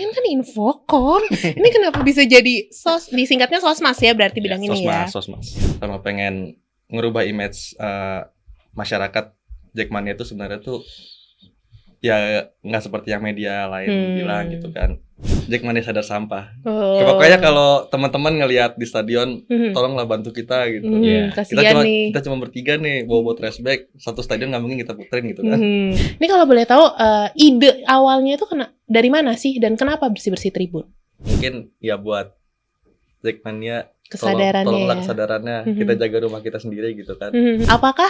kalian kan infokom. Ini kenapa bisa jadi disingkatnya sosmas ya berarti bidang ini ya? Sosmas. Sama pengen ngerubah image masyarakat Jackmania itu sebenarnya tuh ya nggak seperti yang media lain bilang gitu kan. Jackmania sadar sampah. Pokoknya kalau teman-teman ngelihat di stadion, tolonglah bantu kita gitu. Kita cuma bertiga nih bawa trashback, satu stadion nggak mungkin kita puterin gitu kan. Ini kalau boleh tahu ide awalnya itu dari mana sih dan kenapa bersih-bersih tribun? Mungkin ya buat Jackmania tolonglah kesadarannya, kita jaga rumah kita sendiri gitu kan. Apakah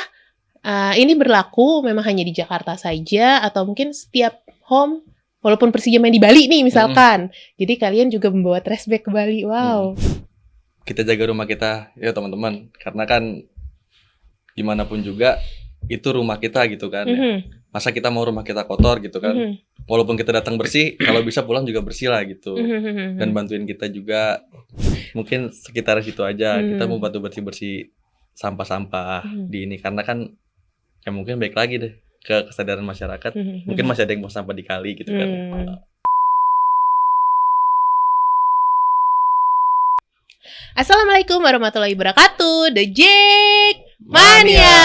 ini berlaku memang hanya di Jakarta saja atau mungkin setiap home walaupun Persija main di Bali nih misalkan. Jadi kalian juga membawa trashback ke Bali. Wow. Kita jaga rumah kita ya teman-teman, karena kan gimana pun juga itu rumah kita gitu kan. Masa kita mau rumah kita kotor gitu kan. Walaupun kita datang bersih, kalau bisa pulang juga bersih lah gitu. Dan bantuin kita juga. Mungkin sekitar situ aja. Kita mau bantu bersih-bersih sampah-sampah di ini, karena kan ya mungkin baik lagi deh ke kesadaran masyarakat. Mungkin masih ada yang mau sampah di kali gitu kan. Assalamualaikum warahmatullahi wabarakatuh. The Jackmania.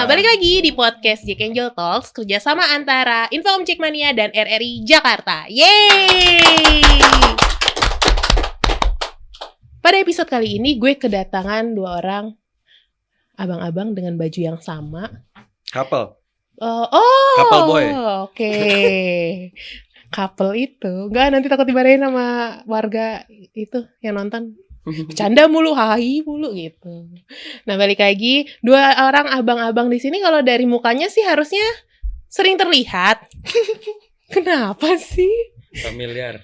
Balik lagi di podcast Jack Angel Talks, kerjasama antara Infocom Jackmania dan RRI Jakarta. Yeay! Pada episode kali ini gue kedatangan dua orang abang-abang dengan baju yang sama. Couple boy. Oke. Couple itu enggak, nanti takut dimarahin sama warga itu yang nonton. Bercanda mulu, hahi mulu gitu. Nah, balik lagi, dua orang abang-abang di sini kalau dari mukanya sih harusnya sering terlihat. Kenapa sih? Familiar.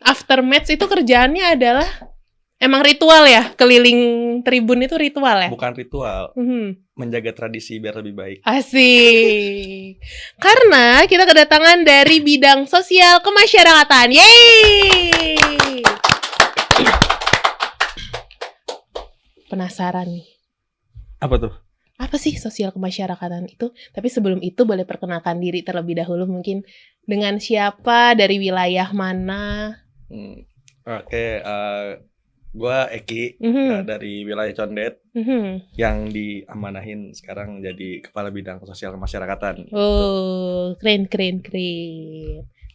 After match itu kerjaannya adalah emang ritual ya? Keliling tribun itu ritual ya? Bukan ritual. Menjaga tradisi biar lebih baik. Asik. Karena kita kedatangan dari bidang sosial kemasyarakatan. Yeay! Penasaran nih. Apa tuh? Apa sih sosial kemasyarakatan itu? Tapi sebelum itu boleh perkenalkan diri terlebih dahulu, mungkin dengan siapa, dari wilayah mana? Oke, gue Eki dari wilayah Condet yang diamanahin sekarang jadi kepala bidang sosial kemasyarakatan. Oh, keren.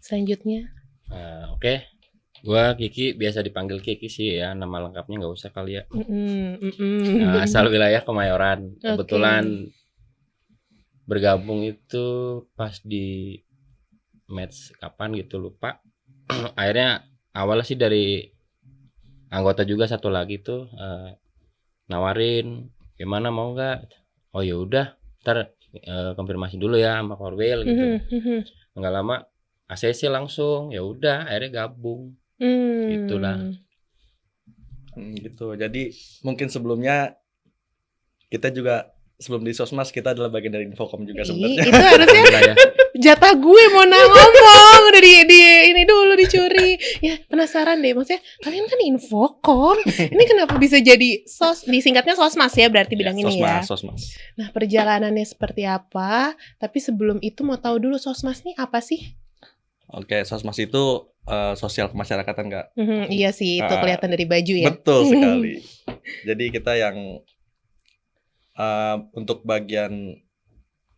Selanjutnya, oke. Gue Kiki, biasa dipanggil Kiki sih ya, nama lengkapnya nggak usah kali ya. Asal wilayah Kemayoran. Kebetulan bergabung itu pas di match kapan gitu lupa. Akhirnya awalnya sih dari anggota juga satu lagi tuh nawarin gimana mau nggak? Oh ya udah, ntar konfirmasi dulu ya sama Korwil gitu. Nggak lama ACC langsung, ya udah akhirnya gabung. Itulah. Gitu. Jadi mungkin sebelumnya kita juga sebelum di Sosmas kita adalah bagian dari Infocom juga sebenarnya. Itu harusnya jatah gue mau ngomong udah di ini dulu dicuri. Ya penasaran deh, maksudnya kalian kan Infocom. Ini kenapa bisa jadi disingkatnya Sosmas ya berarti bidang ini ya. Sosmas. Nah, perjalanannya seperti apa? Tapi sebelum itu mau tahu dulu Sosmas nih apa sih? Oke, Sosmas itu sosial kemasyarakatan Kak. Iya sih, itu kelihatan dari baju ya. Betul sekali. Jadi kita yang untuk bagian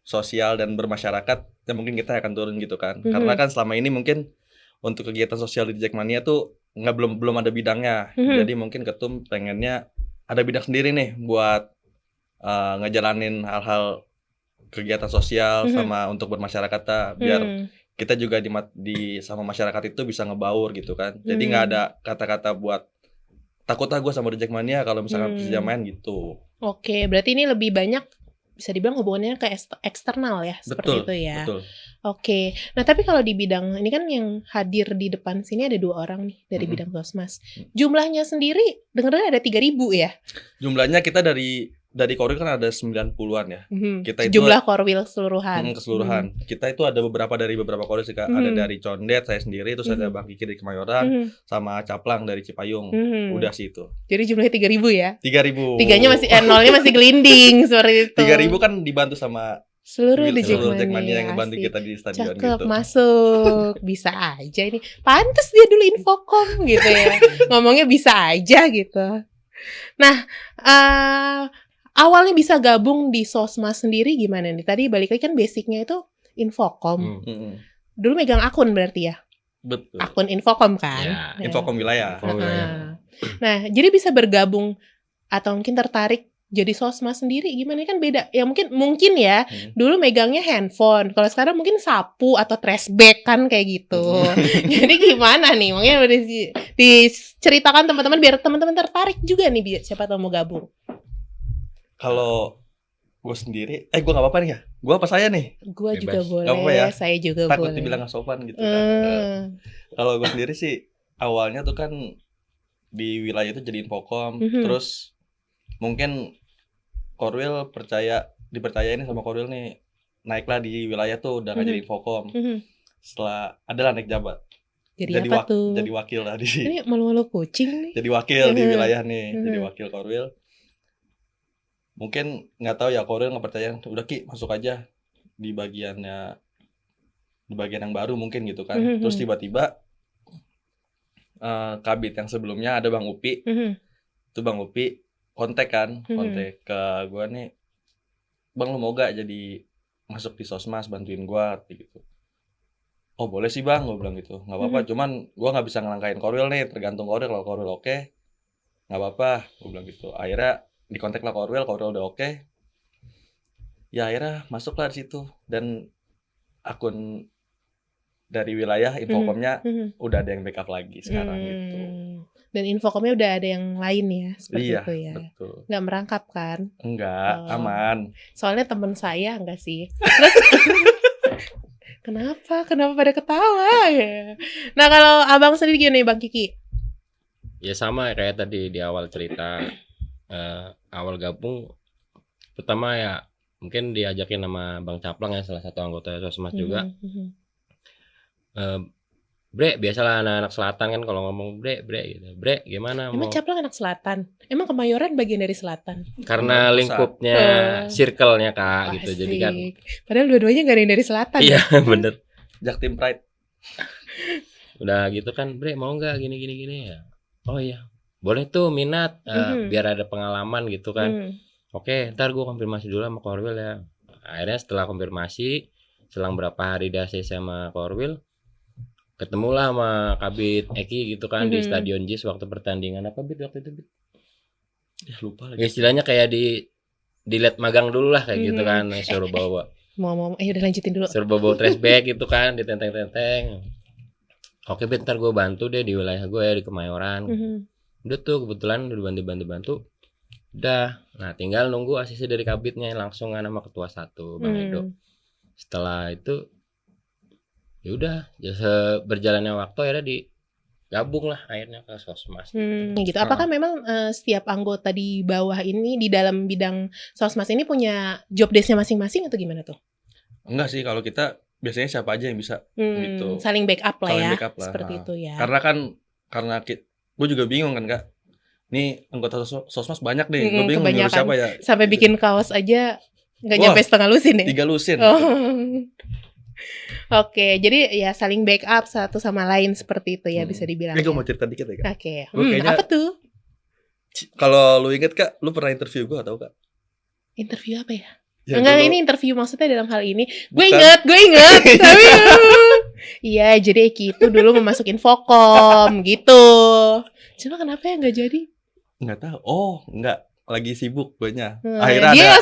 sosial dan bermasyarakat, ya mungkin kita akan turun gitu kan. Karena kan selama ini mungkin untuk kegiatan sosial di Jackmania tuh belum ada bidangnya. Jadi mungkin ketum pengennya ada bidang sendiri nih buat ngejalanin hal-hal kegiatan sosial sama untuk bermasyarakat biar kita juga di sama masyarakat itu bisa ngebaur gitu kan. Jadi nggak ada kata-kata buat takutlah gue sama The Jackmania kalau misalkan Persija main gitu. Oke, berarti ini lebih banyak bisa dibilang hubungannya ke eksternal ya, seperti itu ya. Betul. Oke, nah tapi kalau di bidang ini kan yang hadir di depan sini ada 2 orang nih dari bidang Sosmas. Jumlahnya sendiri dengar ada 3.000 ya? Jumlahnya kita dari Korwil kan ada 90-an ya. Kita itu jumlah Korwil keseluruhan. Keseluruhan. Kita itu ada dari beberapa Korwil sih Kak. Ada dari Condet saya sendiri, terus ada Bang Kiki dari Kemayoran, sama Caplang dari Cipayung. Udah sih itu. Jadi jumlahnya 3.000 ya? 3.000. Nolnya masih gelinding seperti itu. 3.000 kan dibantu sama Seluruh The Seluruh Jackmania, Jackmania yang ngebantu asik. kita di stadion Cakep, gitu. masuk. Bisa aja ini. Pantes dia dulu Infocom gitu ya. Ngomongnya bisa aja gitu. Nah, awalnya bisa gabung di Sosmas sendiri gimana nih? Tadi balik lagi kan basicnya itu Infocom. Dulu megang akun berarti ya? Betul. Akun Infocom kan? Ya, Infocom wilayah. Infocom wilayah. Nah, jadi bisa bergabung atau mungkin tertarik jadi Sosmas sendiri gimana kan beda. Ya mungkin ya dulu megangnya handphone. Kalau sekarang mungkin sapu atau trash bag kan kayak gitu. Jadi gimana nih? Mungkin diceritakan teman-teman biar teman-teman tertarik juga nih biar siapa tahu mau gabung. Kalau gue sendiri, gue nggak apa-apa nih ya? Gue apa saya nih? Gue Bebas. juga boleh, Nggak apa-apa ya? saya juga Takut boleh. dibilang nggak sopan gitu kan. Kalau gue sendiri sih awalnya tuh kan di wilayah itu jadi Infocom, terus mungkin Korwil dipercayain sama Korwil nih naiklah di wilayah tuh udah nggak jadi Infocom. Setelah adalah naik jabat. Jadi apa tuh? Jadi wakil lah di sini. Ini malu-malu kucing nih. Jadi wakil di wilayah nih, jadi wakil Korwil. Mungkin nggak tahu ya Korwil nggak percaya, udah Ki masuk aja di bagian yang baru mungkin gitu kan. Terus tiba-tiba kabit yang sebelumnya ada Bang Upi, itu Bang Upi kontak ke gue nih, Bang lu mau gak jadi masuk di Sosmas bantuin gue gitu. Oh boleh sih Bang, gue bilang gitu, nggak apa-apa. Cuman gue nggak bisa ngelangkain Korwil nih, tergantung Korwil. Kalau Korwil oke, nggak apa-apa, gue bilang gitu. Akhirnya dikontak lah Korwil udah oke. Ya akhirnya masuklah di situ dan akun dari wilayah Infocomnya udah ada yang backup lagi sekarang gitu. Dan Infocomnya udah ada yang lain ya seperti itu ya. Betul. Nggak merangkap kan? Enggak, aman. Soalnya temen saya enggak sih. Terus Kenapa pada ketawa ya? Nah kalau abang sendiri gimana nih Bang Kiki? Ya sama kayak tadi di awal cerita, awal gabung pertama ya mungkin diajakin sama Bang Caplang ya, salah satu anggota Sosmas juga. Bre, biasalah anak-anak selatan kan kalau ngomong bre gitu. Bre, gimana Emang mau? Caplang anak selatan? Emang Kemayoran bagian dari selatan? Karena lingkupnya, circle-nya Kak gitu. Jadi kan padahal dua-duanya gak ada yang dari selatan. iya, bener. Jaktim Pride. Udah gitu kan, bre mau nggak gini ya? Oh iya, boleh tuh minat, biar ada pengalaman gitu kan. Oke, ntar gue konfirmasi dulu sama Korwil ya. Akhirnya setelah konfirmasi, selang berapa hari di ACC sama Korwil, ketemulah sama Kabit Eki gitu kan di Stadion JIS waktu pertandingan apa Bit waktu itu Bit? Ya lupa lagi. Istilahnya kayak di let magang dulu lah kayak gitu kan, suruh bawa. Udah lanjutin dulu. Suruh bawa trash bag gitu kan, ditenteng-tenteng. Oke Bit, ntar gue bantu deh di wilayah gue ya di Kemayoran. Udah tuh kebetulan udah bantu. Udah, nah tinggal nunggu ACC dari Kabitnya langsung kan sama Ketua 1 Bang Edo. Setelah itu ya udah, berjalannya waktu akhirnya digabung lah akhirnya ke Sosmas. Gitu. Apakah memang setiap anggota di bawah ini di dalam bidang Sosmas ini punya job desk-nya masing-masing atau gimana tuh? Enggak sih, kalau kita biasanya siapa aja yang bisa gitu. Saling backup lah ya. Backup lah. Seperti itu ya. Karena gue juga bingung kan Kak. Nih anggota Sosmas banyak nih, gue bingung nyuruh kebanyakan. siapa ya. Sampai bikin kaos aja nggak nyampe setengah lusin ya? 3 lusin. Oke, jadi ya saling backup satu sama lain seperti itu ya bisa dibilang. Gue mau cerita dikit ya Kak. Oke. Kayaknya, apa tuh? Kalau lu inget Kak, lu pernah interview gue atau Kak? Interview apa ya? Ya, enggak, dulu, ini interview maksudnya dalam hal ini. Gue bukan. inget. Tapi iya, jadi Eki itu dulu mau masuk Infocom gitu. Cuma kenapa ya nggak jadi? Nggak tahu. Oh, nggak. Lagi sibuk banyak. Dia Akhirnya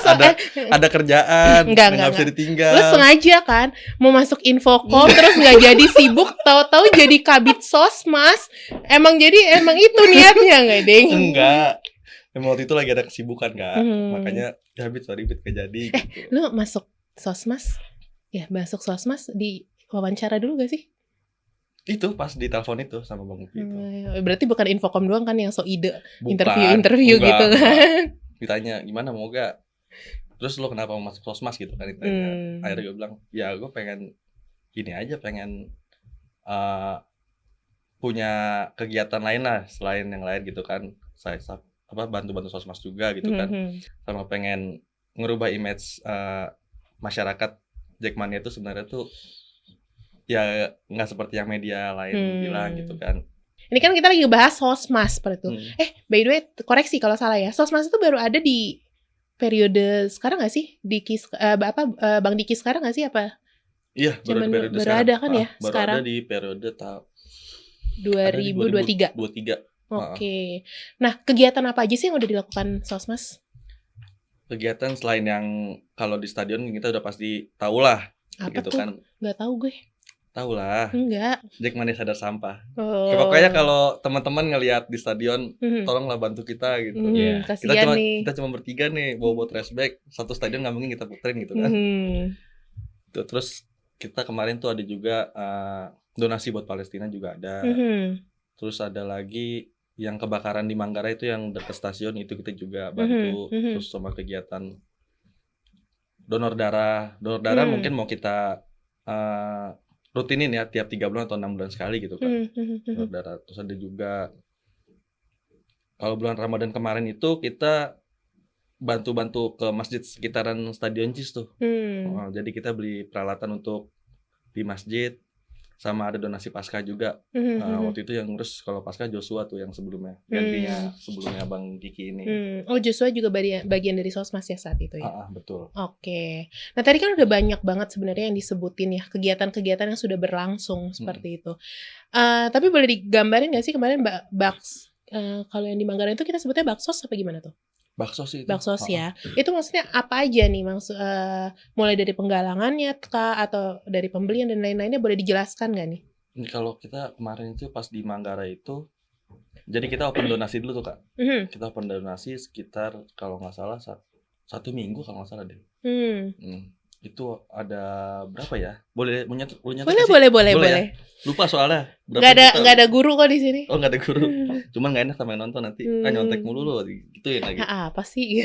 ada kerjaan, nggak bisa ditinggal. Lu sengaja kan mau masuk Infocom terus nggak jadi sibuk, tahu-tahu jadi Kabit Sosmas. Emang itu niatnya nggak deng? Enggak. Emang waktu itu lagi ada kesibukan Kak. Makanya ya sorry gak jadi gitu. Lu masuk Sosmas? Ya, masuk Sosmas di wawancara dulu gak sih? Itu pas di telepon itu sama Bang Upi itu. Berarti bukan Infocom doang kan yang so ide Bukan, interview gitu kan. Ditanya gimana mau gak? Terus lo kenapa mau masuk Sosmas gitu kan ditanya. Akhirnya gue bilang, ya gue pengen gini aja, pengen punya kegiatan lain lah selain yang lain gitu kan. Saya bantu-bantu Sosmas juga gitu kan. Sama pengen ngerubah image masyarakat Jackmania itu sebenarnya tuh ya nggak seperti yang media lain bilang gitu kan. Ini kan kita lagi ngebahas Sosmas seperti itu. By the way, koreksi kalau salah ya. Sosmas itu baru ada di periode sekarang nggak sih? Bang Diki sekarang nggak sih apa? Iya, baru ada kan ya baru sekarang? Ada di periode 2023. 23. Oke. Nah, kegiatan apa aja sih yang udah dilakukan Sosmas? Kegiatan selain yang kalau di stadion kita udah pasti tahu lah. Apa gitu tuh? Kan. Nggak tahu gue. Tahu lah. Enggak. Jackmania Sadar Sampah. Oh. Pokoknya kalau teman-teman ngelihat di stadion, tolonglah bantu kita gitu. Kita cuma bertiga nih bawa trash bag, satu stadion nggak mungkin kita puterin gitu kan. Tuh, terus kita kemarin tuh ada juga donasi buat Palestina juga ada. Terus ada lagi yang kebakaran di Manggarai itu yang dekat stasiun itu kita juga bantu. Terus sama kegiatan donor darah mungkin mau kita rutinin ya tiap 3 bulan atau 6 bulan sekali gitu kan. Donor darah. Terus ada juga kalau bulan Ramadan kemarin itu kita bantu-bantu ke masjid sekitaran Stadion Cis tuh. Jadi kita beli peralatan untuk di masjid, sama ada donasi Paskah juga. Waktu itu yang ngurus kalau Paskah Joshua tuh yang sebelumnya, gantinya sebelumnya Bang Kiki ini. Oh, Joshua juga bagian dari Sosmas ya saat itu ya? Betul. Oke. Nah tadi kan udah banyak banget sebenarnya yang disebutin ya, kegiatan-kegiatan yang sudah berlangsung seperti itu. Tapi boleh digambarin nggak sih kemarin kalau yang di Manggarai itu kita sebutnya baksos apa gimana tuh? Baksos itu. Baksos ya. Itu maksudnya apa aja nih? Mulai dari penggalangannya kah atau dari pembelian dan lain-lainnya, boleh dijelaskan nggak nih? Kalau kita kemarin itu pas di Manggarai itu, jadi kita open donasi dulu tuh Kak. Kita open donasi sekitar kalau nggak salah 1 minggu kalau nggak salah deh. Itu ada berapa ya? Boleh nyatet? Boleh. Ya? Lupa soalnya. Nggak ada guru kok di sini. Oh, nggak ada guru. Cuman nggak enak sama yang nonton nanti. Nyontek mulu loh, gituin lagi. Apa sih?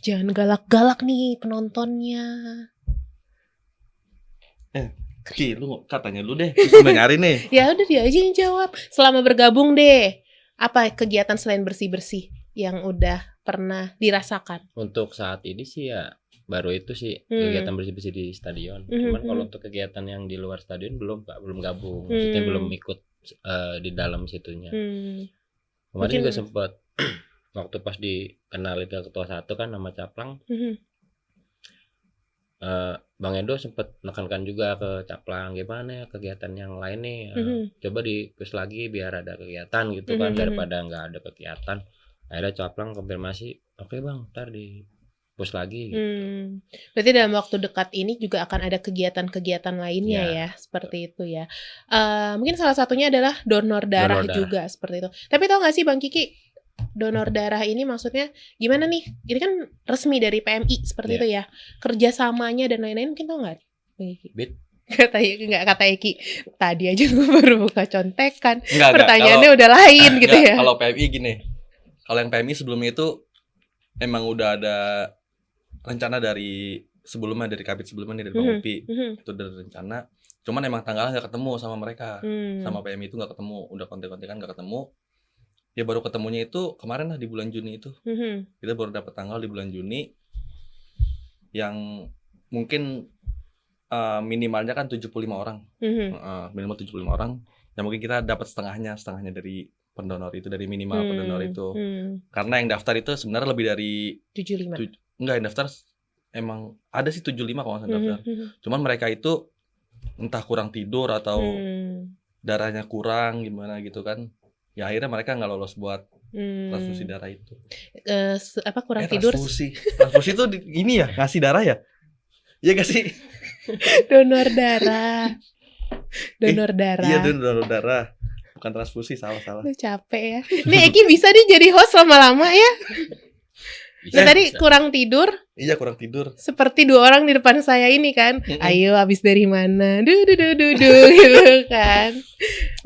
Jangan galak-galak nih penontonnya. Ki, lu katanya lu deh. Terus nyari nih. Ya udah dia aja yang jawab. Selama bergabung deh, apa kegiatan selain bersih-bersih yang udah pernah dirasakan? Untuk saat ini sih ya baru itu sih kegiatan bersih-bersih di stadion. Cuman kalau untuk kegiatan yang di luar stadion belum gabung. Maksudnya belum ikut di dalam situnya. Kemarin juga sempat waktu pas dikenalin ke ketua 1 kan nama Caplang. Bang Edo sempat menekankan juga ke Caplang, gimana ya kegiatan yang lain nih, coba di-push lagi biar ada kegiatan gitu kan, daripada nggak ada kegiatan. Akhirnya Caplang konfirmasi, oke bang, ntar di-push lagi gitu. Berarti dalam waktu dekat ini juga akan ada kegiatan-kegiatan lainnya ya seperti itu ya. Mungkin salah satunya adalah donor darah juga seperti itu. Tapi tau gak sih Bang Kiki, donor darah ini maksudnya gimana nih? Ini kan resmi dari PMI seperti itu ya. Kerjasamanya dan lain-lain mungkin tau gak? Kata Eki, tadi aja gue baru buka contekan. Pertanyaannya udah lain gitu ya. Kalau PMI gini, kalau yang PMI sebelumnya itu emang udah ada rencana dari sebelumnya, dari kabit sebelumnya dari Bang Upi. Itu udah rencana. Cuman emang tanggalnya gak ketemu sama mereka. Sama PMI itu gak ketemu. Udah kontek-kontekan gak ketemu. Ya baru ketemunya itu kemarin lah di bulan Juni itu. Kita baru dapat tanggal di bulan Juni yang mungkin minimalnya kan 75 orang. Minimal 75 orang. Ya mungkin kita dapat setengahnya dari pendonor itu, dari minimal pendonor itu. Karena yang daftar itu sebenarnya lebih dari 75. Enggak, yang daftar emang ada sih 75 kalau nggak salah daftar. Cuman mereka itu entah kurang tidur atau darahnya kurang gimana gitu kan. Ya akhirnya mereka nggak lolos buat transfusi darah itu. Kurang tidur? Transfusi itu ini ya, ngasih darah ya? Iya gak sih? Donor darah. Iya, donor darah. Bukan transfusi, salah. Lu capek ya. Ini Eki bisa nih jadi host lama-lama ya. Tadi kurang tidur. Iya, kurang tidur. Seperti 2 orang di depan saya ini kan. Ayo habis dari mana? Gitu kan.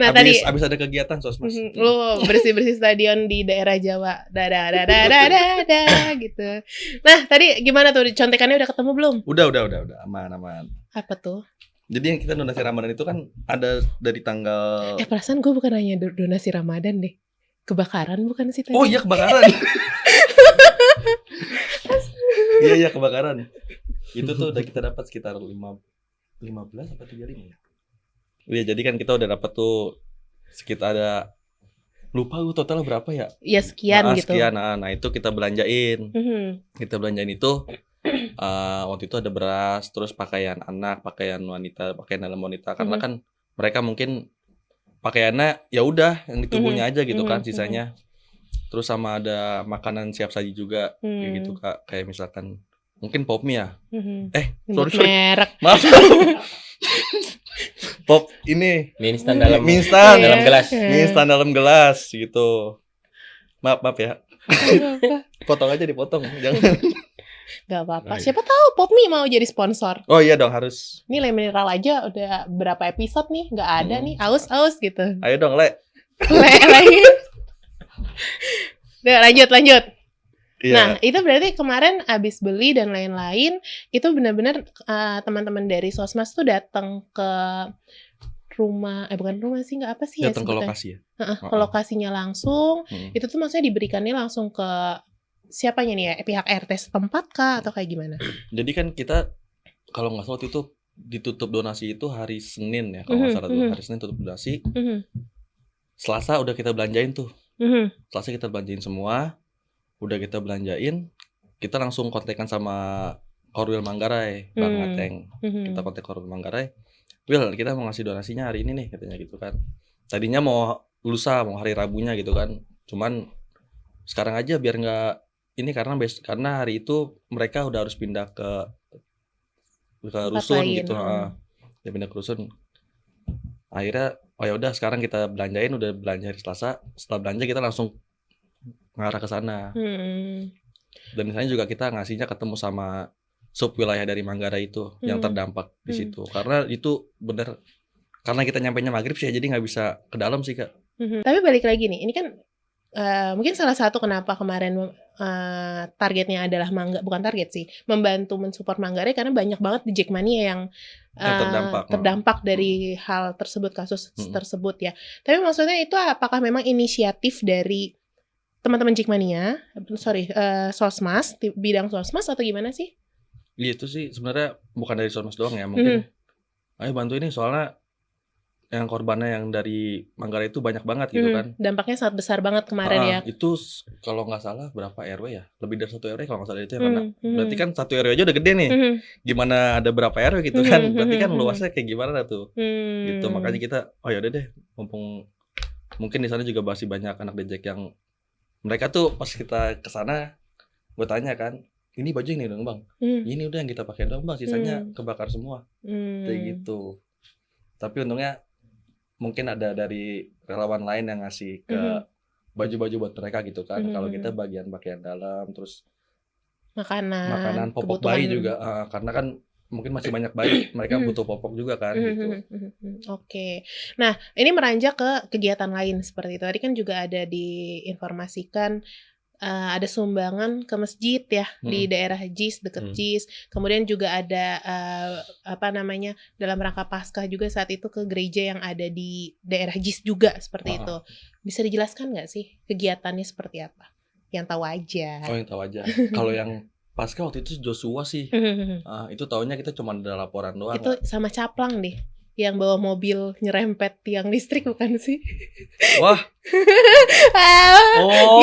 Nah, abis tadi ada kegiatan Sosmas. Lu bersih-bersih stadion di daerah Jawa. Gitu. Nah, tadi gimana tuh? Contekannya udah ketemu belum? Udah. Aman. Apa tuh? Jadi yang kita donasi Ramadan itu kan ada dari tanggal... Perasaan gue bukan hanya donasi Ramadan deh. Kebakaran bukan sih tadi? Oh iya, kebakaran. Iya, kebakaran. Itu tuh udah kita dapat sekitar 15 apa 35 ya. Iya, jadi kan kita udah dapat tuh sekitar ada, lupa gue total berapa ya? Ya sekian gitu. Sekian. Nah, itu kita belanjain. Kita belanjain itu waktu itu ada beras, terus pakaian anak, pakaian wanita, pakaian dalam wanita, karena kan mereka mungkin pakaiannya ya udah yang di tubuhnya aja gitu kan sisanya. Terus sama ada makanan siap saji juga kayak gitu Kak, kayak misalkan mungkin pop mie ya. Sorry. Merek. Maaf. Pop ini Mie instan dalam gelas. Mie instan dalam gelas gitu. Maaf ya. Potong aja, dipotong. Jangan. Gak apa-apa. Siapa tahu Pop Mie mau jadi sponsor. Oh iya dong, harus. Ini Le Mineral aja udah berapa episode nih? Gak ada nih. Aus gitu. Ayo dong, Le. Lagi. Udah, lanjut. Iya. Nah, itu berarti kemarin abis beli dan lain-lain, itu benar-benar teman-teman dari Sosmas tuh datang ke rumah, bukan rumah sih, nggak apa sih datang ya ke lokasi ya? Ke lokasinya langsung. Itu tuh maksudnya diberikannya langsung ke siapanya nih ya? Pihak RT setempat kah atau kayak gimana? Jadi kan kita kalau nggak salah waktu itu ditutup donasi itu hari Senin ya, kalau nggak salah tuh hari Senin tutup donasi. Selasa udah kita belanjain tuh. Selasa kita belanjain semua. Udah kita belanjain, kita langsung kontekan sama Korwil Manggarai, Bang Ateng. Kita kontak Korwil Manggarai. Wil, kita mau ngasih donasinya hari ini nih, katanya gitu kan. Tadinya mau lusa, mau hari Rabunya gitu kan. Cuman sekarang aja biar nggak ini, karena hari itu mereka udah harus pindah ke rusun gitu. Ya pindah ke rusun. Akhirnya oh ya udah sekarang kita belanjain, udah belanja hari Selasa. Setelah belanja kita langsung ngarah ke sana. Dan misalnya juga kita ngasihnya ketemu sama sub wilayah dari Manggarai itu yang terdampak di situ. Karena itu bener, karena kita nyampainya maghrib sih, jadi nggak bisa ke dalam sih Kak. Tapi balik lagi nih, ini kan mungkin salah satu kenapa kemarin targetnya adalah bukan target sih, membantu mensupport Manggarai karena banyak banget di Jackmania yang terdampak dari hal tersebut, kasus tersebut ya. Tapi maksudnya itu apakah memang inisiatif dari teman-teman Jackmania, Sosmas, bidang Sosmas atau gimana sih? Iya itu sih sebenarnya bukan dari Sosmas doang ya, mungkin ayo bantu ini soalnya yang korbannya yang dari Manggarai itu banyak banget gitu kan. Dampaknya sangat besar banget kemarin ya. Itu kalau nggak salah berapa RW ya? Lebih dari 1 RW kalau nggak salah itu yang kena. Berarti kan 1 RW aja udah gede nih. Gimana ada berapa RW gitu kan? Berarti kan luasnya kayak gimana tuh? Gitu makanya kita oh ya udah deh, mumpung mungkin di sana juga masih banyak anak dejek yang mereka tuh pas kita kesana, gue tanya kan, ini baju ini dong bang, ini udah yang kita pakai dong bang, sisanya kebakar semua, kayak gitu. Tapi untungnya mungkin ada dari relawan lain yang ngasih ke baju-baju buat mereka gitu kan. Kalau kita bagian pakaian dalam, terus makanan popok bayi juga, karena kan mungkin masih banyak bayi, mereka butuh popok juga kan gitu. Oke. Nah, ini meranjak ke kegiatan lain seperti itu. Tadi kan juga ada diinformasikan ada sumbangan ke masjid ya di daerah JIS, deket JIS. Kemudian juga ada dalam rangka Paskah juga saat itu ke gereja yang ada di daerah JIS juga seperti itu. Bisa dijelaskan nggak sih kegiatannya seperti apa? Yang tahu aja. Oh, yang tahu aja. Kalau yang Paskah waktu itu Joshua sih, itu taunya kita cuma ada laporan doang. Itu sama Caplang deh, yang bawa mobil nyerempet tiang listrik bukan sih? Wah,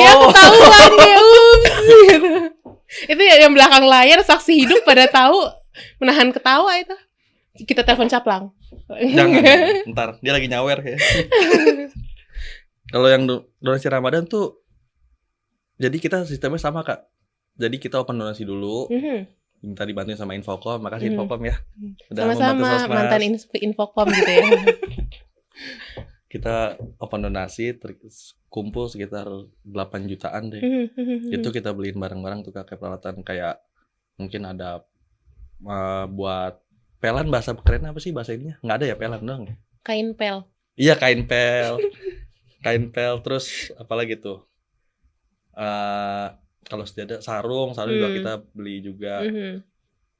ya ketahuan ya, itu yang belakang layar saksi hidup pada tahu, menahan ketawa itu. Kita telepon Caplang. Jangan, ntar dia lagi nyawer ya. Kalau yang donasi Ramadan tuh, jadi kita sistemnya sama Kak. Jadi kita open donasi dulu, minta dibantuin sama Infocom. Makasih Infocom ya, udah sama-sama mantan Infocom gitu ya. Kita open donasi, kumpul sekitar 8 jutaan deh. Itu kita beliin barang-barang tuh kayak peralatan kayak mungkin ada buat pelan, bahasa keren apa sih bahasa ininya? Nggak ada ya, pelan dong. Kain pel. Iya, kain pel. Kain pel, terus apalagi tuh? Kalau ada sarung juga kita beli juga.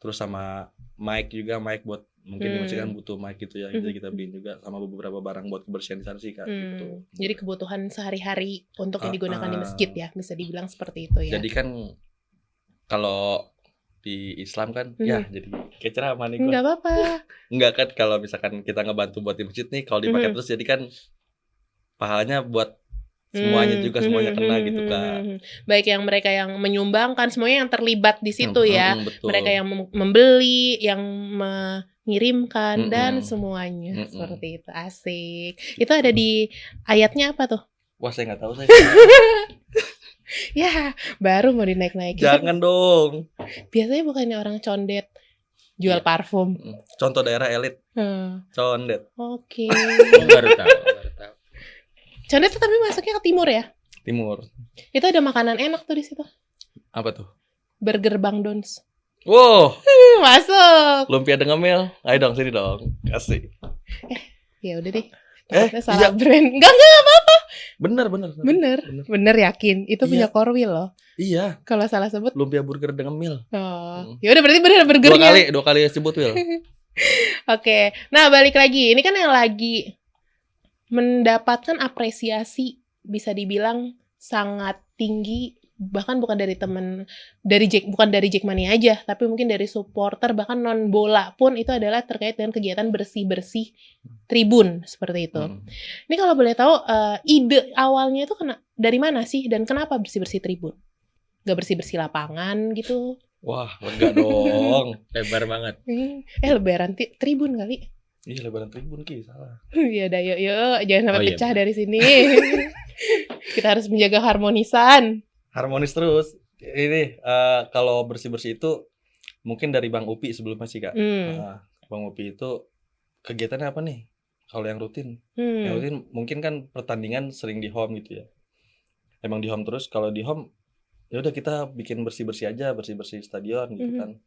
Terus sama mic juga, mic buat mungkin di masjid kan butuh mic gitu ya. Jadi kita beliin juga sama beberapa barang buat kebersihan di sana sih Kak gitu. Jadi kebutuhan sehari-hari untuk yang digunakan di masjid ya, bisa dibilang seperti itu ya. Jadi kan kalau di Islam kan, ya jadi kayak ceramah nih Enggak gua. apa-apa. Enggak kan kalau misalkan kita ngebantu buat di masjid nih, kalau dipakai terus jadi kan pahalanya buat semuanya juga, semuanya kena gitu kan. Baik yang mereka yang menyumbangkan, semuanya yang terlibat di situ ya. Betul. Mereka yang membeli, yang mengirimkan dan Mm-mm. semuanya Mm-mm. seperti itu. Asik. Itu ada di ayatnya apa tuh? Wah, saya nggak tahu saya. Ya, baru mau dinaik-naikin. Jangan dong. Biasanya bukannya orang condet jual Iya. parfum. Contoh daerah elit, condet. Oke. Oh, baru tahu. Condet tuh tapi masuknya ke timur ya? Timur. Itu ada makanan enak tuh di situ. Apa tuh? Burger Bang Dons. Wow, Masuk. lumpia dengan mil. Ayo dong sini dong. Kasih. Ya udah deh. Eh, Takutnya salah iya. brand. Enggak apa-apa. Bener yakin. Itu punya Iya. Korwil loh. Iya, Kalau salah sebut. lumpia burger dengan mil. Oh. Ya udah berarti bener burgernya. Dua kali sebut Will. Oke. Nah, balik lagi. Ini kan yang lagi mendapatkan apresiasi bisa dibilang sangat tinggi, bahkan bukan dari bukan dari Jackmania aja, tapi mungkin dari supporter bahkan non bola pun itu adalah terkait dengan kegiatan bersih-bersih tribun seperti itu. Ini kalau boleh tahu ide awalnya itu dari mana sih dan kenapa bersih-bersih tribun? Gak bersih-bersih lapangan gitu. Wah, lega dong. Lebar banget. Lebaran tribun kali. Iya, lebaran tribun Ki, salah. Ya udah yuk jangan sampai Oh, iya, pecah bener. dari sini. Kita harus menjaga harmonisan. Harmonis terus. Ini kalau bersih-bersih itu mungkin dari Bang Upi sebelumnya sih, Kak. Bang Upi itu kegiatannya apa nih? Kalau yang rutin. Yang rutin mungkin kan pertandingan sering di home gitu ya. Emang di home terus, kalau di home ya udah kita bikin bersih-bersih aja, bersih-bersih stadion gitu kan.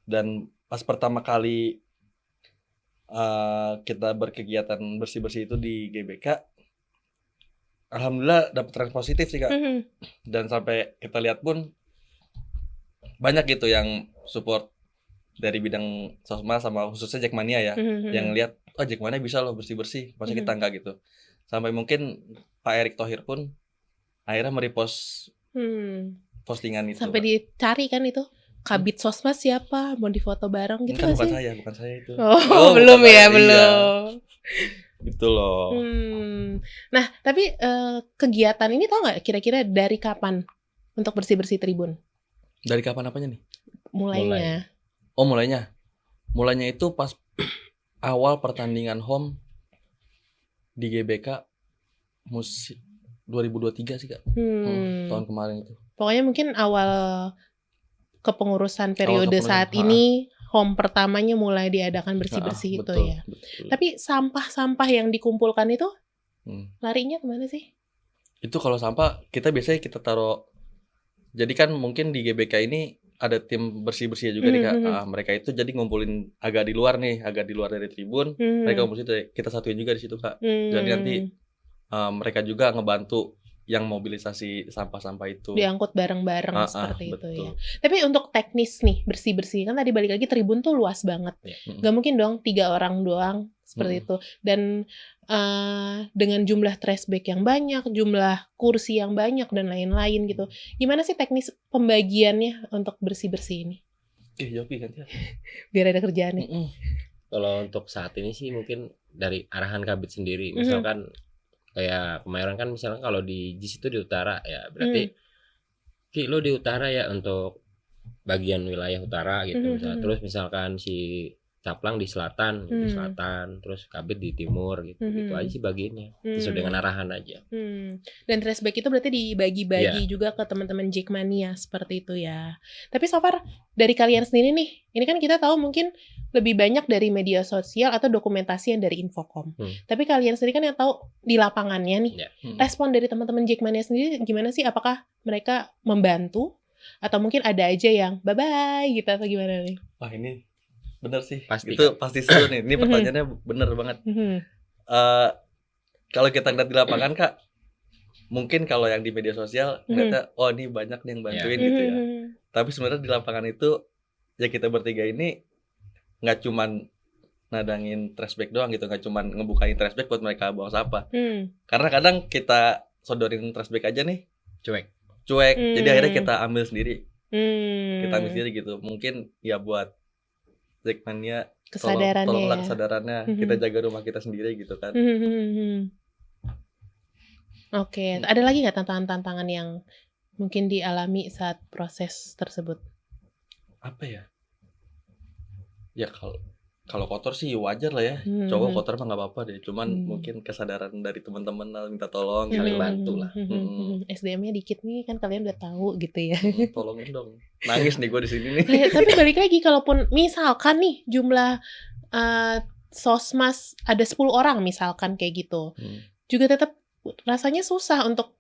Dan pas pertama kali kita berkegiatan bersih-bersih itu di GBK, alhamdulillah dapat tren positif sih, Kak. Dan sampai kita lihat pun banyak gitu yang support dari bidang sosmed sama khususnya Jackmania ya, yang lihat oh Jackmania bisa loh bersih-bersih, masa kita enggak gitu. Sampai mungkin Pak Erick Thohir pun akhirnya merepost postingan itu. Sampai dicari kan itu kabit sosmed siapa, mau difoto bareng gitu kan nggak bukan sih? saya itu. Belum ya, iya. belum. Gitu loh. Nah, tapi kegiatan ini tau nggak kira-kira dari kapan untuk bersih-bersih tribun? Dari kapan apanya nih? Mulainya. Oh, mulainya itu pas awal pertandingan home di GBK musim 2023 sih, Kak. Tahun kemarin itu. Pokoknya mungkin awal kepengurusan periode saat kepengurusan, ini home pertamanya mulai diadakan bersih-bersih itu betul, ya. Betul. Tapi sampah-sampah yang dikumpulkan itu larinya kemana sih? Itu kalau sampah kita biasanya kita taruh. Jadi kan mungkin di GBK ini ada tim bersih-bersih juga nih, Kak. Mereka itu jadi ngumpulin agak di luar dari tribun. Mereka ngumpulin situ, kita satuin juga di situ, Kak. Jadi nanti mereka juga ngebantu yang mobilisasi sampah-sampah itu. Diangkut bareng-bareng seperti betul. itu ya. Tapi untuk teknis nih bersih-bersih kan tadi balik lagi tribun tuh luas banget. Gak mungkin dong 3 orang doang seperti itu. Dan dengan jumlah trash bag yang banyak, jumlah kursi yang banyak dan lain-lain gitu. Gimana sih teknis pembagiannya untuk bersih-bersih ini? Yopi kan ya. Biar ada kerjaannya. Kalau untuk saat ini sih mungkin dari arahan kabit sendiri. Misalkan kayak kemarin kan misalnya kalau di JIS itu di utara ya berarti Ki lo di utara ya untuk bagian wilayah utara gitu misalnya. Terus misalkan si Caplang di selatan terus kabit di timur gitu. Gitu aja sih bagiannya sesuai dengan arahan aja. Dan trash bag itu berarti dibagi-bagi juga ke teman-teman Jackmania seperti itu ya. Tapi so far dari kalian sendiri nih, ini kan kita tahu mungkin lebih banyak dari media sosial atau dokumentasi yang dari Infocom. Tapi kalian sendiri kan yang tahu di lapangannya nih. Respon dari teman-teman Jackmania sendiri gimana sih? Apakah mereka membantu atau mungkin ada aja yang bye-bye gitu atau gimana nih? Wah, ini bener sih. Pasti, itu pasti seru nih. Ini pertanyaannya bener banget. Kalau kita ngeliat di lapangan, Kak, mungkin kalau yang di media sosial ngeliatnya oh ini banyak nih yang bantuin gitu ya. Tapi sebenarnya di lapangan itu ya kita bertiga ini nggak cuman nadangin trash bag doang gitu, nggak cuman ngebukain trash bag buat mereka buang sampah. Karena kadang kita sodorin trash bag aja nih Cuek. Jadi akhirnya kita ambil sendiri. Kita ambil sendiri gitu. Mungkin ya buat Jackmania Kesadarannya tolonglah ya. kesadarannya, kita jaga rumah kita sendiri gitu kan. Oke, ada lagi nggak tantangan-tantangan yang mungkin dialami saat proses tersebut? Apa ya? Ya kalau kotor sih wajar lah ya. Cowok kotor mah nggak apa-apa deh. Cuman mungkin kesadaran dari teman-teman minta tolong, saling bantu lah. SDM-nya dikit nih kan kalian udah tahu gitu ya. Tolongin dong. Nangis nih gue di sini nih. Tapi balik lagi, kalaupun misalkan nih jumlah sosmas ada 10 orang misalkan kayak gitu, juga tetap rasanya susah untuk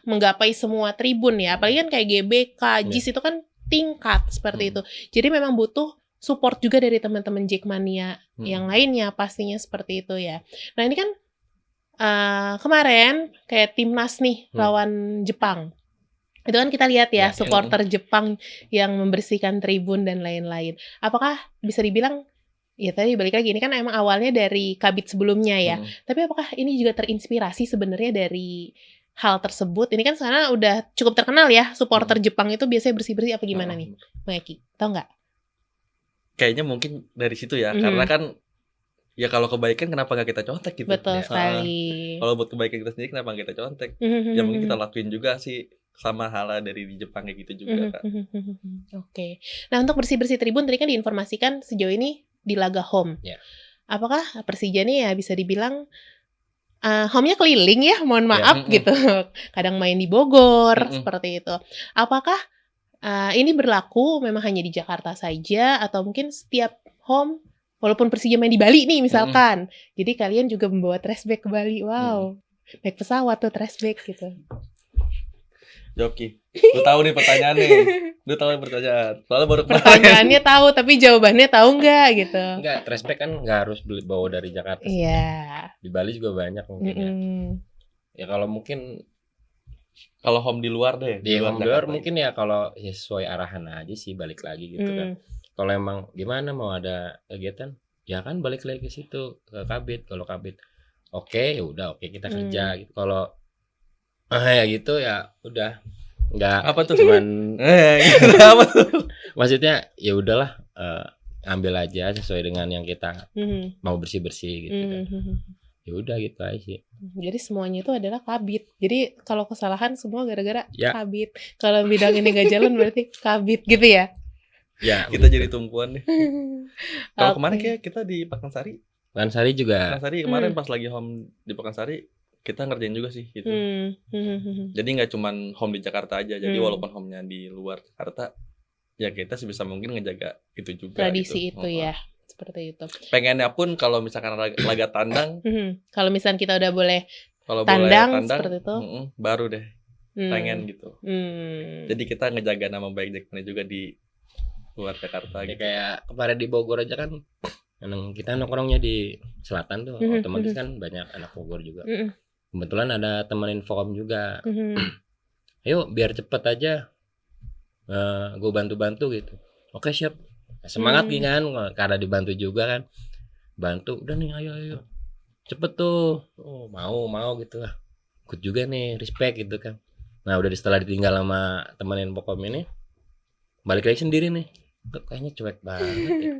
menggapai semua tribun ya. Apalagi kan kayak GBK, JIS itu kan tingkat seperti itu. Jadi memang butuh support juga dari teman-teman Jackmania yang lainnya pastinya seperti itu ya. Nah ini kan kemarin kayak timnas nih lawan Jepang. Itu kan kita lihat ya supporter Jepang yang membersihkan tribun dan lain-lain. Apakah bisa dibilang, ya tadi balik lagi, ini kan emang awalnya dari kabit sebelumnya ya. Tapi apakah ini juga terinspirasi sebenarnya dari hal tersebut? Ini kan sekarang udah cukup terkenal ya, supporter Jepang itu biasanya bersih-bersih apa gimana nih? Bang Eki, tau nggak? Kayaknya mungkin dari situ ya, karena kan ya kalau kebaikan kenapa nggak kita contek gitu? Betul sekali. Kalau buat kebaikan kita sendiri kenapa nggak kita contek? Ya mungkin kita lakuin juga sih, sama halnya dari di Jepang kayak gitu juga kan. Oke. Nah untuk bersih-bersih tribun tadi kan diinformasikan sejauh ini di laga home. Apakah Persija nih ya bisa dibilang home-nya keliling ya, mohon maaf gitu. Kadang main di Bogor seperti itu. Apakah ini berlaku memang hanya di Jakarta saja atau mungkin setiap home, walaupun Persija main di Bali nih misalkan, jadi kalian juga membawa trashback ke Bali? Wow, naik pesawat tuh trashback gitu. Joki, lu tahu nih pertanyaannya. Lu tahu pertanyaan. Soalnya baru pertanyaannya tahu, tapi jawabannya tahu nggak gitu. Enggak, trashback kan nggak harus bawa dari Jakarta. Iya. Di Bali juga banyak mungkin ya. Kalau mungkin kalau home di luar deh. Di luar mungkin ya kalau sesuai arahan aja sih, balik lagi gitu kan. Kalau emang gimana mau ada kegiatan, ya kan balik lagi ke situ, ke kabit. Kalau kabit oke, ya udah oke kita kerja gitu. Kalau ya gitu ya udah, nggak apa tuh cuman apa tuh? Maksudnya ya udahlah, ambil aja sesuai dengan yang kita mau bersih-bersih gitu kan. Ya udah gitu aja sih. Jadi semuanya itu adalah kabit. Jadi kalau kesalahan semua gara-gara kabit. Kalau bidang ini nggak jalan berarti kabit gitu ya. Ya, kita jadi tumpuan nih. Kalau kemarin kayak kita di Pakansari juga. Pakansari kemarin pas lagi home di Pakansari kita ngerjain juga sih gitu. Jadi nggak cuman home di Jakarta aja. Jadi walaupun home-nya di luar Jakarta, ya kita sebisa mungkin ngejaga itu juga. Tradisi gitu. Itu ya. Seperti itu. Pengennya pun kalau misalkan laga tandang, kalau misalkan kita udah boleh tandang seperti itu, baru deh pengen gitu. Jadi kita ngejaga nama baik Jackmania juga di luar Jakarta ya, gitu. Kayak kemarin di Bogor aja kan, kita nongkrongnya di selatan tuh, otomatis kan banyak anak Bogor juga. Kebetulan ada teman Infocom juga. Ayo biar cepet aja, gue bantu-bantu gitu. Oke siap. Semangat kan, karena dibantu juga kan, bantu udah nih ayo cepet tuh, mau gitu lah, ikut juga nih, respect gitu kan. Nah udah setelah ditinggal sama temenin Infocom ini, balik lagi sendiri nih, kayaknya cuek banget ya.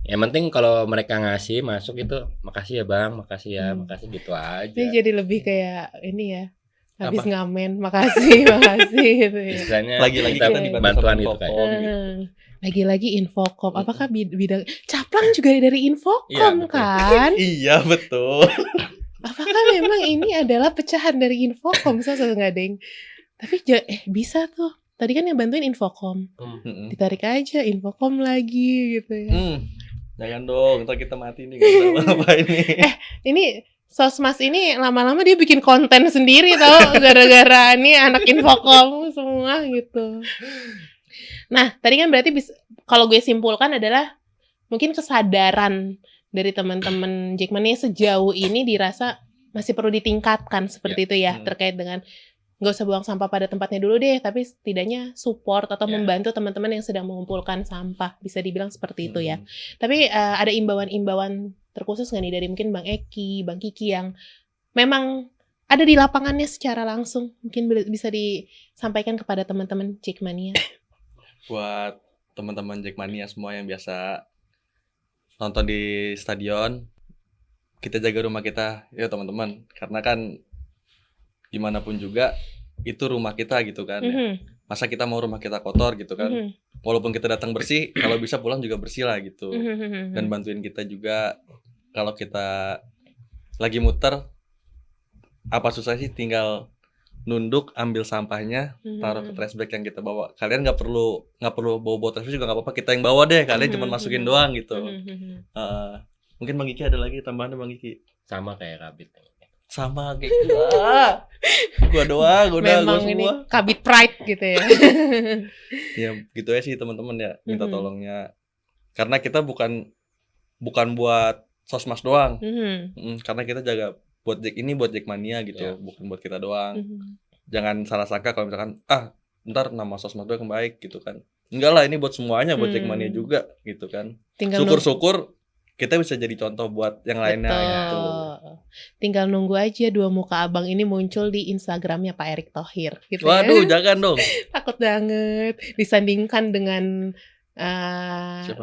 Yang penting kalau mereka ngasih masuk itu, makasih ya bang, makasih ya, makasih gitu aja. Ini jadi lebih kayak ini ya, habis ngamen, makasih gitu ya. Istilahnya lagi-lagi kita dibantu bantuan gitu kayak. Lagi-lagi Infocom. Apakah bidang Caplang juga dari Infocom kan? Iya betul. Apakah memang ini adalah pecahan dari Infocom? Saya nggak deng. Tapi bisa tuh. Tadi kan yang bantuin Infocom. Ditarik aja Infocom lagi gitu ya. Jangan dong, ntar kita mati nih nggak tahu apa ini. Ini Sosmas ini lama-lama dia bikin konten sendiri tau, gara-gara ini anak Infocom semua gitu. Nah, tadi kan berarti kalau gue simpulkan adalah mungkin kesadaran dari teman-teman Jackmania sejauh ini dirasa masih perlu ditingkatkan seperti itu ya, terkait dengan nggak usah buang sampah pada tempatnya dulu deh, tapi setidaknya support atau membantu teman-teman yang sedang mengumpulkan sampah, bisa dibilang seperti itu ya. Tapi ada imbauan-imbauan terkhusus nggak nih dari mungkin Bang Eki, Bang Kiki yang memang ada di lapangannya secara langsung? Mungkin bisa disampaikan kepada teman-teman Jackmania. Buat teman-teman Jackmania semua yang biasa nonton di stadion, kita jaga rumah kita ya teman-teman, karena kan gimana pun juga itu rumah kita gitu kan. Masa kita mau rumah kita kotor gitu kan. Walaupun kita datang bersih, kalau bisa pulang juga bersih lah gitu. Dan bantuin kita juga kalau kita lagi muter, apa susah sih tinggal nunduk, ambil sampahnya, taruh ke trash bag yang kita bawa. Kalian nggak perlu bawa trash bag juga nggak apa-apa, kita yang bawa deh. Kalian cuma masukin doang gitu. Mungkin Bang Kiki ada lagi tambahan Bang Kiki? Sama kayak Kabit. Sama kayak gua doang, Memang gua ini semua. Kabit pride gitu ya. Ya gitu ya sih teman-teman ya, minta tolongnya. Karena kita bukan buat sosmas doang. Karena kita jaga buat Jackmania gitu, bukan buat kita doang. Jangan salah sangka kalau misalkan ntar nama sosmas doang yang baik gitu kan. Enggak lah, ini buat semuanya, buat Jackmania juga gitu kan. Syukur-syukur kita bisa jadi contoh buat yang lainnya gitu. Tinggal nunggu aja dua muka abang ini muncul di Instagramnya Pak Erick Thohir gitu. Waduh, jangan dong. Takut banget disandingkan dengan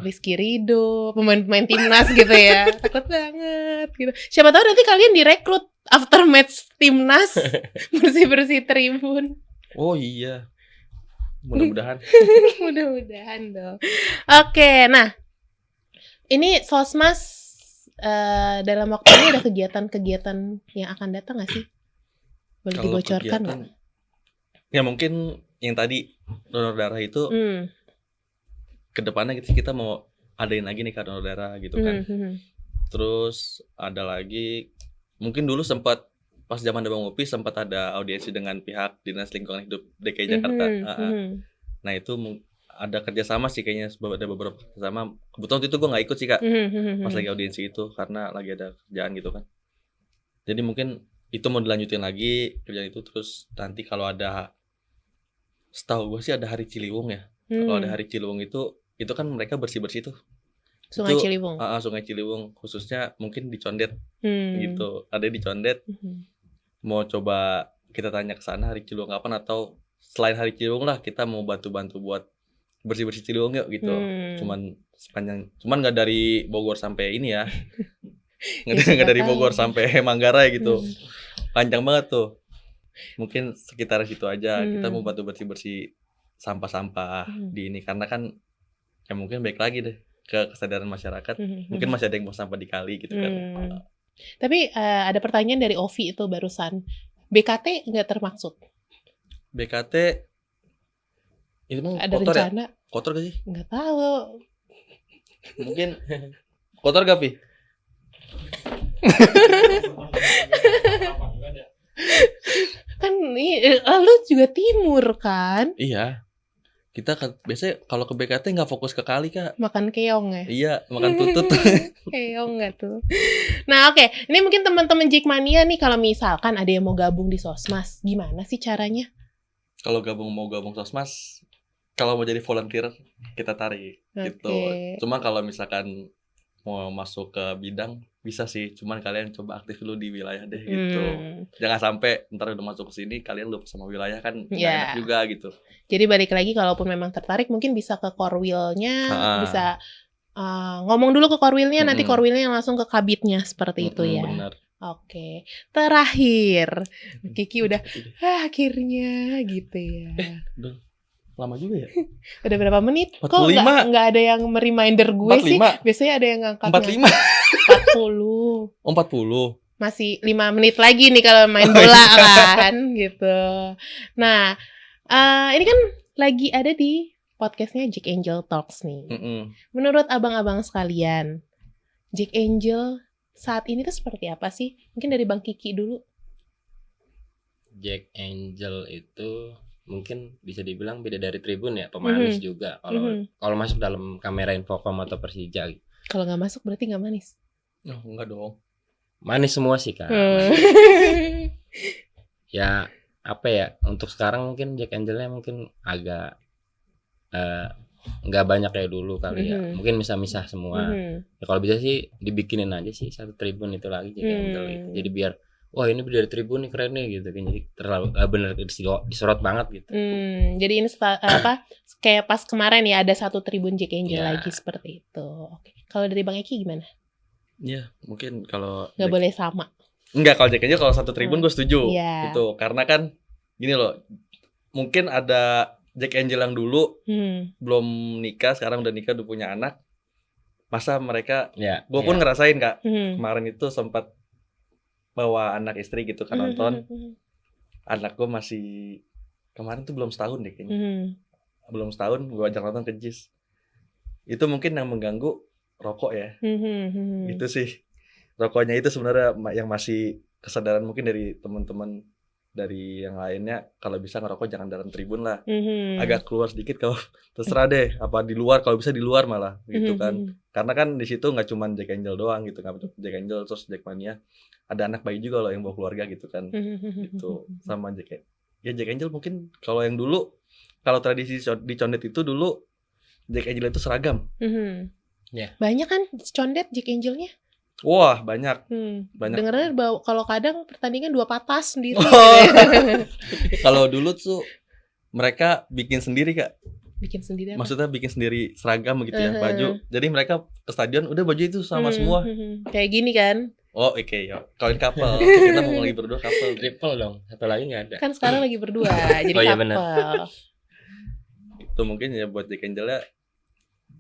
Rizky Ridho, pemain-pemain timnas gitu ya. Takut banget gitu. Siapa tahu nanti kalian direkrut after match timnas, bersih-bersih tribun. Oh iya. Mudah-mudahan. Mudah-mudahan dong. Oke, nah ini Sosmas dalam waktu ini ada kegiatan-kegiatan yang akan datang nggak sih? Boleh dibocorkan nggak? Ya mungkin yang tadi donor darah itu kedepannya kita mau adain lagi nih donor darah gitu kan. Terus ada lagi mungkin dulu sempat pas zaman Bang Upi sempat ada audiensi dengan pihak Dinas Lingkungan Hidup DKI Jakarta. Nah itu ada kerjasama sih kayaknya, ada beberapa kerjasama. Kebetulan itu gue nggak ikut sih Kak pas lagi audiensi itu karena lagi ada kerjaan gitu kan. Jadi mungkin itu mau dilanjutin lagi kerjaan itu, terus nanti kalau ada, setahu gue sih ada Hari Ciliwung ya. Kalau ada Hari Ciliwung itu kan mereka bersih-bersih tuh Sungai itu, Ciliwung. Sungai Ciliwung khususnya mungkin di Condet gitu. Ada di Condet. Mau coba kita tanya ke sana Hari Ciliwung kapan, atau selain Hari Ciliwung lah kita mau bantu-bantu buat bersih-bersih Ciliwung yuk gitu. Cuman nggak dari Bogor sampai ini ya. Nggak dari Bogor sampai Manggarai gitu. Panjang banget tuh. Mungkin sekitar situ aja. Kita mau bantu bersih-bersih sampah-sampah di ini, karena kan ya mungkin baik lagi deh ke kesadaran masyarakat. Mungkin masih ada yang buang sampah di kali gitu kan. Tapi ada pertanyaan dari Ovi itu barusan. BKT nggak termaksud? BKT itu emang ada kotor rencana? Ya? Kotor gak sih? Nggak tahu. Mungkin kotor gak, Pi? Kan lu juga timur kan? Iya. Kita biasanya kalau ke BKT nggak fokus ke kali Kak. Makan keong ya? Iya, makan tutut. Keong nggak tuh? Nah oke. Ini mungkin teman-teman Jackmania nih kalau misalkan ada yang mau gabung di Sosmas, gimana sih caranya? Kalau mau gabung Sosmas, kalau mau jadi volunteer kita tarik gitu. Cuma kalau misalkan mau masuk ke bidang bisa sih, cuman kalian coba aktif dulu di wilayah deh gitu. Jangan sampai ntar udah masuk ke sini kalian lupa sama wilayah kan nggak enak juga gitu. Jadi balik lagi, kalaupun memang tertarik mungkin bisa ke Korwilnya, bisa ngomong dulu ke Korwilnya, nanti Korwilnya yang langsung ke Kabitnya seperti itu ya. Benar. Oke, terakhir Kiki udah akhirnya gitu ya. Udah lama juga ya. Udah berapa menit? 45. Kok nggak ada yang mereminder gue 45. sih? Biasanya ada yang ngangkatnya 45. 40. Oh, 40. Masih 5 menit lagi nih kalau main bola kan gitu. Nah, ini kan lagi ada di podcastnya Jack Angel Talks nih. Menurut abang-abang sekalian, Jack Angel saat ini tuh seperti apa sih? Mungkin dari Bang Kiki dulu. Jack Angel itu mungkin bisa dibilang beda dari Tribun ya, pemanis juga. Kalau masuk dalam kamera Infocom atau Persija. Kalau nggak masuk berarti nggak manis? Oh, enggak dong. Manis semua sih Kak. Ya apa ya, untuk sekarang mungkin Jack Angelnya mungkin agak nggak banyak kayak dulu kali ya. Mungkin misah-misah semua. Ya kalau bisa sih dibikinin aja sih satu Tribun itu lagi Jack Angel itu. Jadi biar wah ini dari Tribun nih keren nih gitu kan. Jadi terlalu bener disorot banget gitu. Jadi ini kayak pas kemarin ya ada satu Tribun Jack Angel Iya. lagi seperti itu. Oke. Kalau dari Bang Eki gimana? Iya, mungkin kalau Nggak boleh sama. Enggak, kalau Jack Angel kalau satu Tribun gue setuju. Iya. Gitu. Karena kan gini loh. Mungkin ada Jack Angel yang dulu belum nikah, sekarang udah nikah, udah punya anak. Masa mereka Ya. gue pun ngerasain Kak. Hmm. Kemarin itu sempat bawa anak istri gitu kan nonton. Anak gue masih kemarin tuh belum setahun deh kayaknya. Belum setahun gue ajak nonton ke JIS. Itu mungkin yang mengganggu rokok ya. Itu sih. Rokoknya itu sebenarnya yang masih kesadaran mungkin dari teman-teman dari yang lainnya, kalau bisa ngerokok jangan dalam Tribun lah. Agak keluar sedikit kalau terserah deh, apa di luar, kalau bisa di luar malah gitu kan. Karena kan di situ nggak cuma Jack Angel doang gitu, nggak Jack Angel terus Jackmania, ada anak bayi juga loh yang bawa keluarga gitu kan. Gitu sama Jack Angel mungkin kalau yang dulu, kalau tradisi di Condet itu dulu Jack Angel itu seragam. Ya. Banyak kan Condet Jack Angelnya? Wah banyak. Dengarnya kalau kadang pertandingan 2 patah sendiri. Kalau dulu tuh mereka bikin sendiri Kak. Bikin sendiri apa? Maksudnya bikin sendiri seragam gitu ya, baju. Jadi mereka ke stadion udah baju itu sama semua. Kayak gini kan? Oh oke ya. Kalian couple. Kita mau lagi berdua couple. Triple dong. Satu lagi nggak ada. Kan sekarang lagi berdua jadi Oh, iya, couple. benar. Itu mungkin ya buat Jack Angel ya,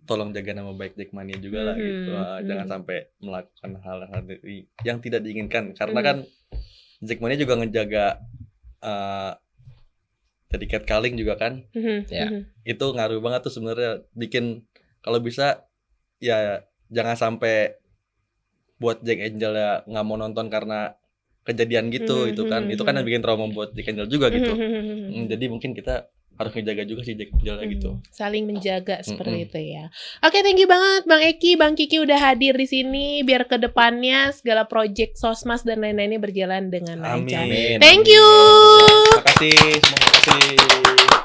tolong jaga nama baik Jackmania juga lah gitu. Jangan sampai melakukan hal-hal yang tidak diinginkan. Karena kan Jackmania juga ngejaga jadi catcalling juga kan. Itu ngaruh banget tuh sebenarnya, bikin kalau bisa ya jangan sampai buat Jack Angel ya nggak mau nonton karena kejadian gitu. Itu kan yang bikin trauma buat Jack Angel juga gitu. Jadi mungkin kita harus ngejaga juga sih Jack Angel gitu. Saling menjaga seperti itu ya. Oke, thank you banget Bang Eki, Bang Kiki udah hadir di sini. Biar kedepannya segala project Sosmas dan lain-lainnya berjalan dengan lancar. Amin. Thank you. Makasih, semua makasih.